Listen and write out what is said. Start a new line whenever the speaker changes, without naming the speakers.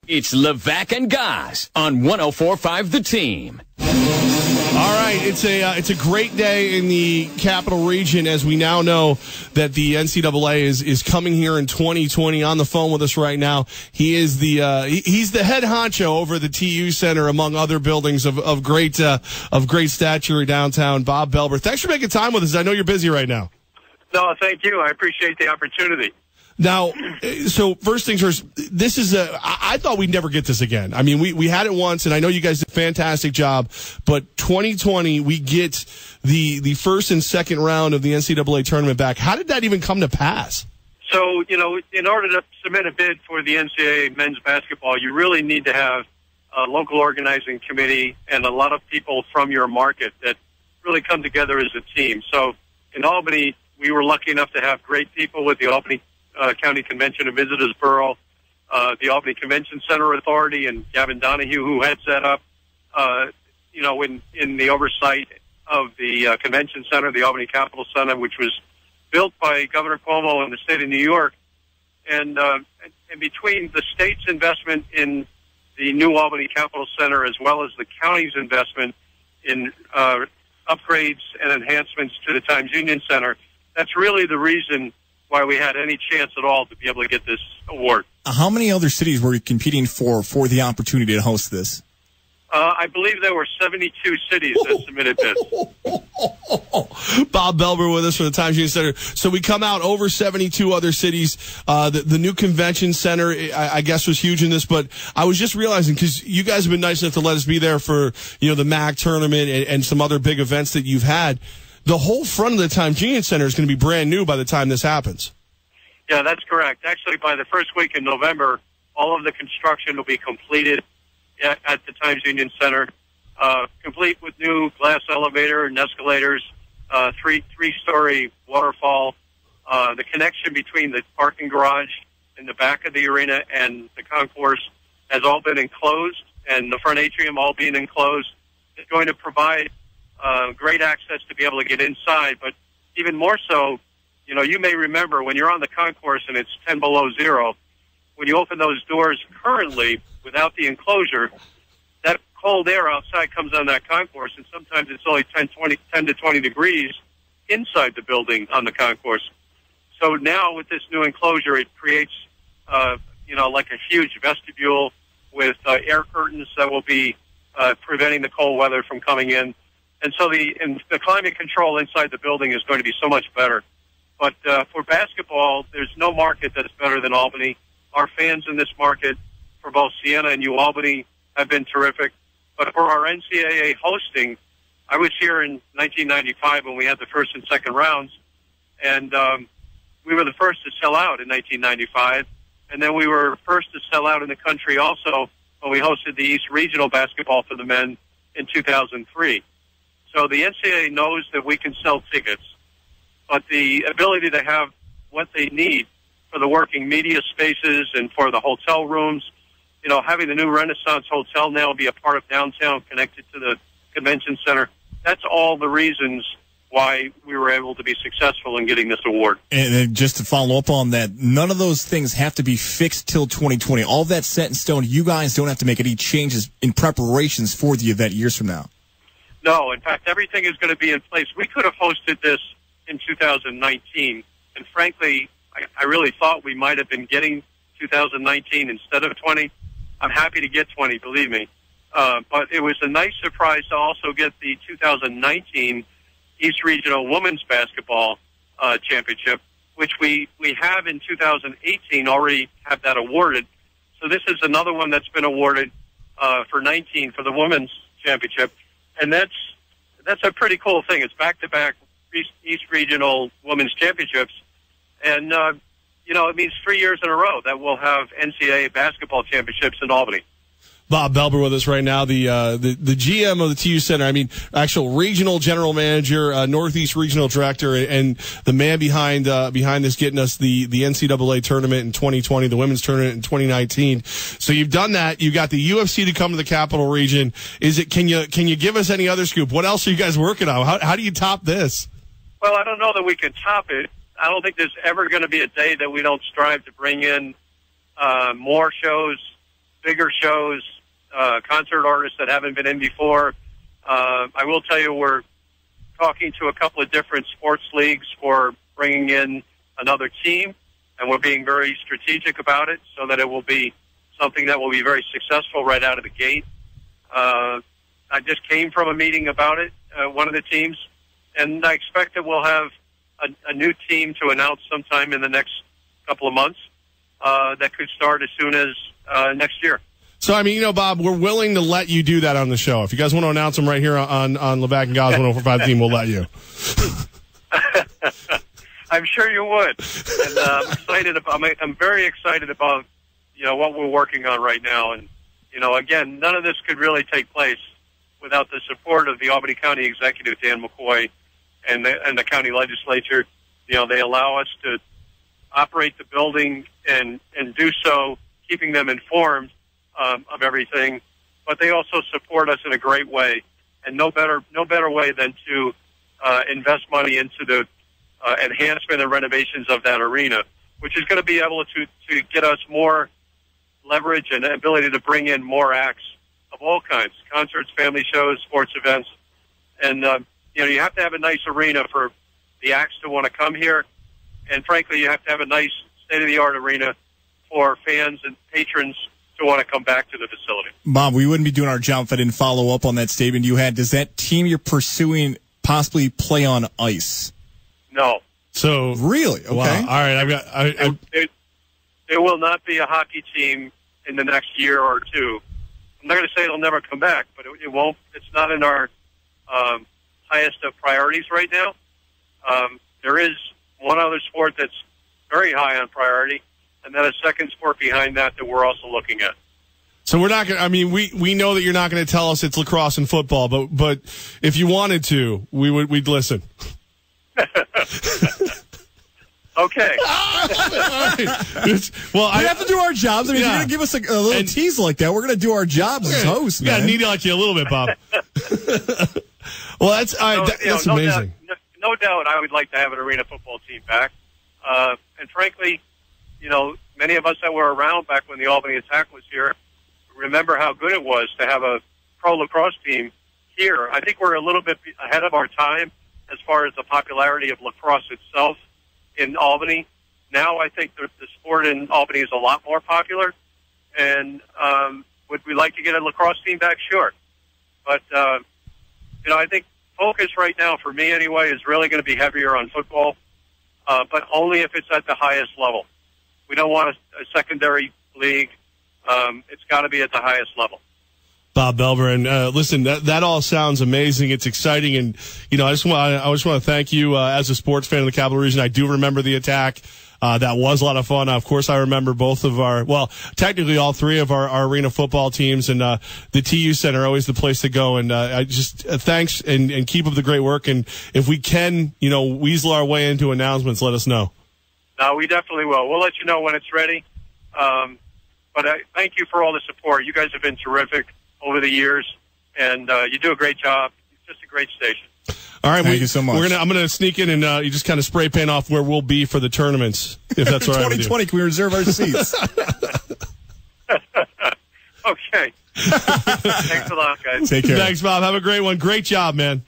It's Levack and Goz on 104.5 The Team.
All right, it's a great day in the Capital Region as we now know that the NCAA is coming here in 2020. On the phone with us right now, he's the head honcho over the TU Center, among other buildings of great stature downtown. Bob Belber, thanks for making time with us. I know you're busy right now.
No, thank you. I appreciate the opportunity.
Now, so first things first, this is I thought we'd never get this again. I mean, we had it once, and I know you guys did a fantastic job, but 2020, we get the first and second round of the NCAA tournament back. How did that even come to pass?
So, in order to submit a bid for the NCAA men's basketball, you really need to have a local organizing committee and a lot of people from your market that really come together as a team. So, in Albany, we were lucky enough to have great people with the Albany County Convention and Visitors Bureau, the Albany Convention Center Authority, and Gavin Donahue, who heads that up, in the oversight of the Convention Center, the Albany Capitol Center, which was built by Governor Cuomo in the state of New York. And between the state's investment in the new Albany Capitol Center, as well as the county's investment in upgrades and enhancements to the Times Union Center, that's really the reason why we had any chance at all to be able to get this award.
How many other cities were you competing for the opportunity to host this?
I believe there were 72 cities that submitted bids.
Bob Belber with us from the Times Union Center. So we come out over 72 other cities. The new convention center, I guess, was huge in this. But I was just realizing, because you guys have been nice enough to let us be there for the MAC tournament and some other big events that you've had. The whole front of the Times Union Center is going to be brand new by the time this happens.
Yeah, that's correct. Actually, by the first week in November, all of the construction will be completed at the Times Union Center, complete with new glass elevator and escalators, three-story waterfall. The connection between the parking garage in the back of the arena and the concourse has all been enclosed, and the front atrium all being enclosed. It's going to provide great access to be able to get inside, but even more so, you may remember when you're on the concourse and it's 10 below zero, when you open those doors currently without the enclosure, that cold air outside comes on that concourse, and sometimes it's only 10 to 20 degrees inside the building on the concourse. So now with this new enclosure, it creates, like a huge vestibule with air curtains that will be preventing the cold weather from coming in. And so the climate control inside the building is going to be so much better. But for basketball, there's no market that's better than Albany. Our fans in this market for both Siena and UAlbany have been terrific. But for our NCAA hosting, I was here in 1995 when we had the first and second rounds, and we were the first to sell out in 1995. And then we were first to sell out in the country also when we hosted the East Regional Basketball for the men in 2003. So the NCAA knows that we can sell tickets, but the ability to have what they need for the working media spaces and for the hotel rooms, having the new Renaissance Hotel now be a part of downtown connected to the convention center, that's all the reasons why we were able to be successful in getting this award.
And just to follow up on that, none of those things have to be fixed till 2020. All that's set in stone. You guys don't have to make any changes in preparations for the event years from now.
No, in fact, everything is going to be in place. We could have hosted this in 2019, and frankly, I really thought we might have been getting 2019 instead of 20. I'm happy to get 20, believe me. But it was a nice surprise to also get the 2019 East Regional Women's Basketball Championship, which we have in 2018 already have that awarded. So this is another one that's been awarded for 19 for the Women's Championship. And that's a pretty cool thing. It's back-to-back East Regional Women's Championships. And, it means 3 years in a row that we'll have NCAA basketball championships in Albany.
Bob Belber with us right now, the GM of the TU Center. I mean, actual regional general manager, Northeast regional director, and the man behind this, getting us the NCAA tournament in 2020, the women's tournament in 2019. So you've done that. You got the UFC to come to the Capital Region. Can you give us any other scoop? What else are you guys working on? How do you top this?
Well, I don't know that we can top it. I don't think there's ever going to be a day that we don't strive to bring in more shows, bigger shows, concert artists that haven't been in before. I will tell you, we're talking to a couple of different sports leagues for bringing in another team, and we're being very strategic about it so that it will be something that will be very successful right out of the gate. I just came from a meeting about it, one of the teams, and I expect that we'll have a new team to announce sometime in the next couple of months that could start as soon as next year.
So, I mean, Bob, we're willing to let you do that on the show. If you guys want to announce them right here on Levack Goz 1045 team, we'll let you.
I'm sure you would. And I'm excited. I'm very excited about what we're working on right now. And again, none of this could really take place without the support of the Albany County Executive Dan McCoy and the county legislature. They allow us to operate the building and do so, keeping them informed of everything, but they also support us in a great way, and no better way than to invest money into the enhancement and renovations of that arena, which is going to be able to get us more leverage and ability to bring in more acts of all kinds, concerts, family shows, sports events, and you have to have a nice arena for the acts to want to come here, and frankly, you have to have a nice state-of-the-art arena for fans and patrons to want to come back to the facility.
Bob, we wouldn't be doing our job if I didn't follow up on that statement you had. Does that team you're pursuing possibly play on ice?
No.
So
really? Okay.
Wow. All right.
There will not be a hockey team in the next year or two. I'm not going to say it'll never come back, but it won't. It's not in our highest of priorities right now. There is one other sport that's very high on priority, and then a second sport behind that we're also looking at.
So we're not going to, I mean, we know that you're not going to tell us it's lacrosse and football, but if you wanted to, we'd listen.
Okay.
Well, we have to do our jobs. I mean, if you're going to give us a little tease like that, we're going to do our jobs as hosts, man.
Yeah, needle at you a little bit, Bob. Well, that's amazing.
No doubt I would like to have an arena football team back. And frankly, many of us that were around back when the Albany Attack was here remember how good it was to have a pro lacrosse team here. I think we're a little bit ahead of our time as far as the popularity of lacrosse itself in Albany. Now I think the sport in Albany is a lot more popular. And would we like to get a lacrosse team back? Sure. But, I think focus right now, for me anyway, is really going to be heavier on football, but only if it's at the highest level. We don't want a secondary league. It's got to be at the highest level.
Bob Belber, and listen, that all sounds amazing. It's exciting, and I just want to thank you as a sports fan of the Capital Region. I do remember the Attack. That was a lot of fun. Of course, I remember technically all three of our arena football teams, and the TU Center, always the place to go. And I just thanks and keep up the great work. And if we can, weasel our way into announcements, let us know.
No, we definitely will. We'll let you know when it's ready. But I thank you for all the support. You guys have been terrific over the years, and you do a great job. It's just a great station.
All right,
thank you so much.
I'm going to sneak in and you just kind of spray paint off where we'll be for the tournaments, if that's all right with you.
2020, can we reserve our seats?
Okay. Thanks a lot, guys.
Take care.
Thanks, Bob. Have a great one. Great job, man.